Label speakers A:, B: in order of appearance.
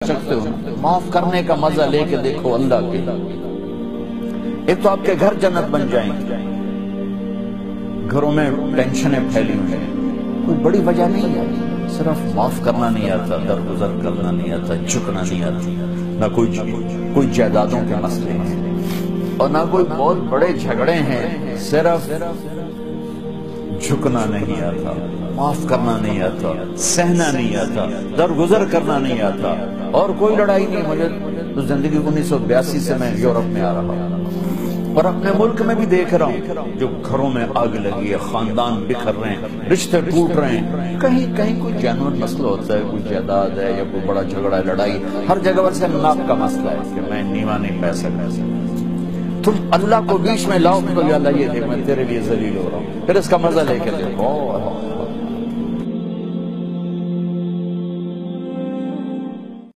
A: چکھتے ہو، معاف کرنے کا مزہ لے کے دیکھو اللہ کے، ایک تو آپ کے گھر جنت بن جائیں گے۔ گھروں میں ٹینشنیں پھیلی ہوئی ہیں، کوئی بڑی وجہ نہیں ہے، صرف معاف کرنا نہیں آتا، درگزر کرنا نہیں آتا، جھکنا نہیں آتا، نہ کوئی جائیدادوں کے مسئلے ہیں اور نہ کوئی بہت بڑے جھگڑے ہیں، صرف جھکنا نہیں آتا، معاف کرنا نہیں آتا، سہنا نہیں آتا، درگزر کرنا نہیں آتا، اور کوئی لڑائی نہیں۔ مجھے تو زندگی 1982 سے میں یورپ میں آ رہا ہوں اور اپنے ملک میں بھی دیکھ رہا ہوں جو گھروں میں آگ لگی ہے، خاندان بکھر رہے ہیں، رشتے ٹوٹ رہے ہیں، کہیں کوئی جینوئن مسئلہ ہوتا ہے، کوئی جائیداد ہے یا کوئی بڑا جھگڑا ہے، لڑائی، ہر جگہ پر سے ناپ کا مسئلہ ہے کہ میں نیوا نہیں پہ سکتا۔ تم اللہ کو بیچ میں لاؤ تو یا اللہ یہ دیکھ میں تیرے لیے ذلیل ہو رہا ہوں، پھر اس کا مزہ لے کے دیکھو۔